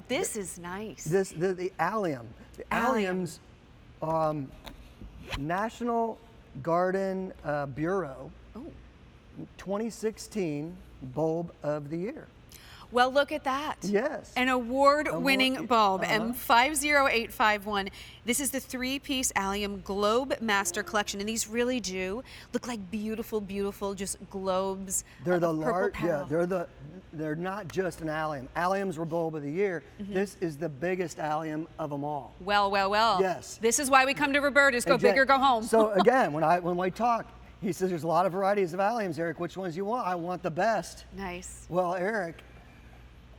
Oh, this is nice. The Allium. The Allium's National Garden Bureau 2016 Bulb of the Year. Well, look at that. Yes. An award-winning bulb, M50851. This is the 3-piece Allium Globemaster collection, and these really do look like beautiful, beautiful, just globes. They're the large, they're not just an Allium. Alliums were Bulb of the Year. This is the biggest Allium of them all. Well, well, well. Yes. This is why we come to Roberta's. Go big or go home. So again, when we talk, he says there's a lot of varieties of Alliums, Eric. Which ones you want? I want the best. Nice. Well, Eric,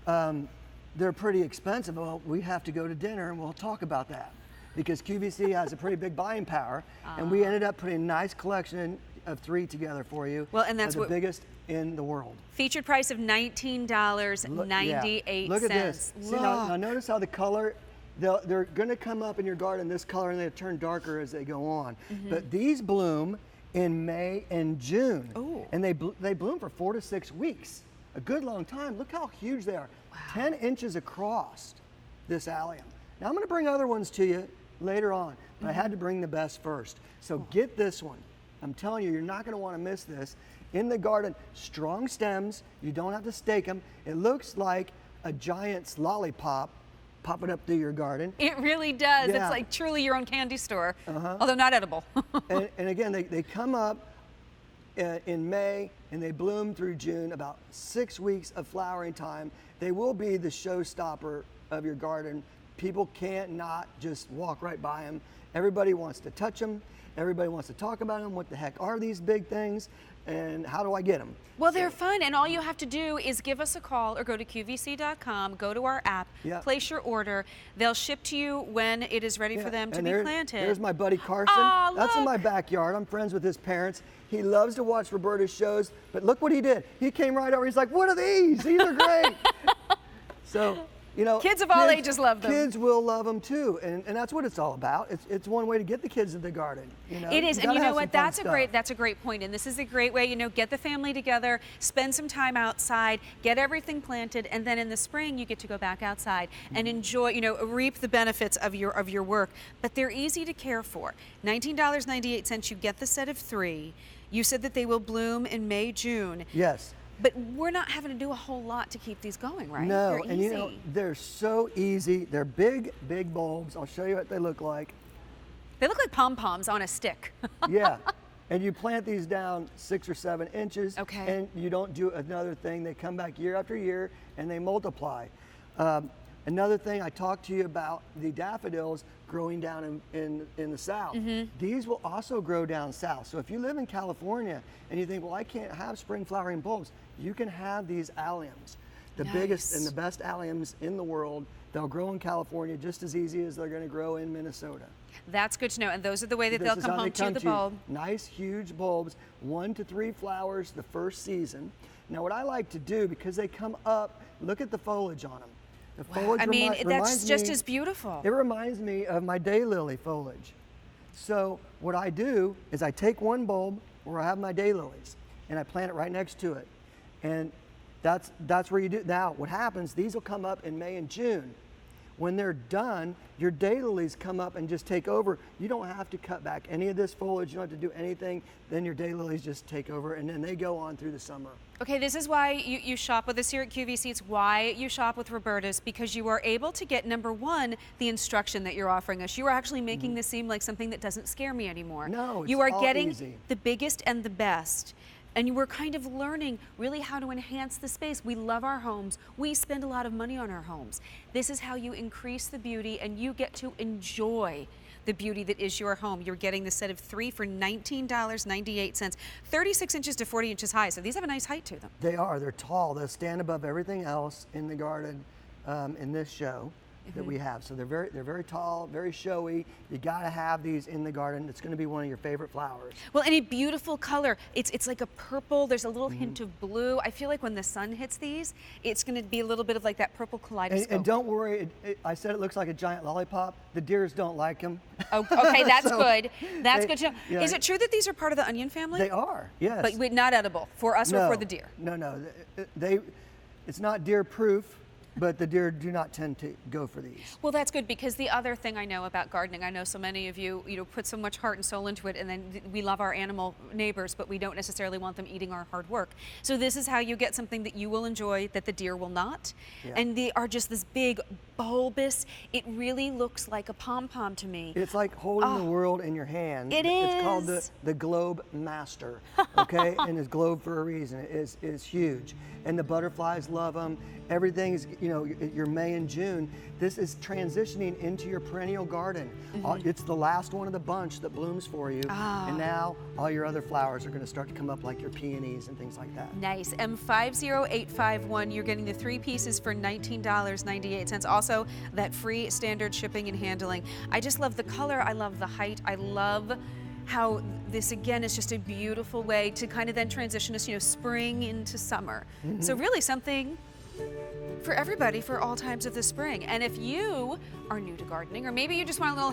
they're pretty expensive. Well, we have to go to dinner and we'll talk about that because QVC has a pretty big buying power, and we ended up putting a nice collection of 3 together for you. Well, and that's the biggest in the world. Featured price of $19.98. Yeah. Look at this. See, now notice how the color, they're going to come up in your garden this color and they turn darker as they go on. But these bloom in May and June, and they bloom for 4 to 6 weeks. A good long time. Look how huge they are. Wow. 10 inches across, this Allium. Now I'm going to bring other ones to you later on, but I had to bring the best first. So get this one. I'm telling you, you're not going to want to miss this. In the garden, strong stems. You don't have to stake them. It looks like a giant's lollipop popping up through your garden. It really does. Yeah. It's like truly your own candy store, although not edible. and again, they come up in May and they bloom through June, about 6 weeks of flowering time. They will be the showstopper of your garden. People can't not just walk right by them. Everybody wants to touch them. Everybody wants to talk about them. What the heck are these big things? And how do I get them? Well, they're fun, and all you have to do is give us a call or go to QVC.com, go to our app, place your order. They'll ship to you when it is ready for them to be planted. There's my buddy Carson. Oh, that's in my backyard. I'm friends with his parents. He loves to watch Roberta's shows, but look what he did. He came right over. He's like, what are these? These are great. So, you know, kids of all ages love them. Kids will love them too, and that's what it's all about. It's one way to get the kids in the garden. You know? It is, and you know what? That's a great point. And this is a great way. You know, get the family together, spend some time outside, get everything planted, and then in the spring you get to go back outside and enjoy. You know, reap the benefits of your work. But they're easy to care for. $19.98. You get the set of 3. You said that they will bloom in May, June. Yes. But we're not having to do a whole lot to keep these going, right? No, they're and easy. you know, they're so easy. They're big, big bulbs. I'll show you what they look like. They look like pom-poms on a stick. Yeah, and you plant these down 6 or 7 inches, okay, and you don't do another thing. They come back year after year, and they multiply. Another thing, I talked to you about the daffodils growing down in the south. These will also grow down south. So if you live in California and you think, well, I can't have spring flowering bulbs, you can have these Alliums. The biggest and the best Alliums in the world. They'll grow in California just as easy as they're going to grow in Minnesota. That's good to know, and those are the way that they'll come home to the bulb. Nice, huge bulbs, 1 to 3 flowers the first season. Now what I like to do, because they come up, look at the foliage on them. The foliage I mean, that's just as beautiful. It reminds me of my daylily foliage. So what I do is I take one bulb where I have my daylilies and I plant it right next to it. And that's where you do. Now what happens, these will come up in May and June. When they're done, your daylilies come up and just take over. You don't have to cut back any of this foliage. You don't have to do anything. Then your daylilies just take over, and then they go on through the summer. Okay, this is why you shop with us here at QVC. It's why you shop with Roberta's, because you are able to get, number one, the instruction that you're offering us. You are actually making this seem like something that doesn't scare me anymore. No, it's you are all getting easy. The biggest and the best. And you were kind of learning really how to enhance the space. We love our homes. We spend a lot of money on our homes. This is how you increase the beauty, and you get to enjoy the beauty that is your home. You're getting the set of 3 for $19.98, 36 inches to 40 inches high. So these have a nice height to them. They are. They're tall. They'll stand above everything else in the garden in this show that we have. So they're very tall, very showy. You gotta have these in the garden. It's gonna be one of your favorite flowers. Well, and a beautiful color. It's like a purple. There's a little hint of blue. I feel like when the sun hits these, it's gonna be a little bit of like that purple kaleidoscope. And don't worry, I said it looks like a giant lollipop. The deers don't like them. Oh, okay, that's good. That's good to know. Yeah. Is it true that these are part of the onion family? They are, yes. But not edible for us or for the deer? No. It's not deer proof. but the deer do not tend to go for these. Well, that's good, because the other thing I know about gardening, I know so many of you, put so much heart and soul into it, and then we love our animal neighbors, but we don't necessarily want them eating our hard work. So this is how you get something that you will enjoy that the deer will not. Yeah. And they are just this big bulbous, it really looks like a pom-pom to me. It's like holding the world in your hand. It It's called is. the Globemaster, okay? And it's globe for a reason. It is huge. And the butterflies love them. Everything is, your May and June. This is transitioning into your perennial garden. It's the last one of the bunch that blooms for you. And now all your other flowers are going to start to come up, like your peonies and things like that. Nice. M50851, you're getting the 3 pieces for $19.98. Also, that free standard shipping and handling. I just love the color. I love the height. I love how this, again, is just a beautiful way to kind of then transition us, spring into summer. So really something for everybody for all times of the spring. And if you are new to gardening, or maybe you just want a little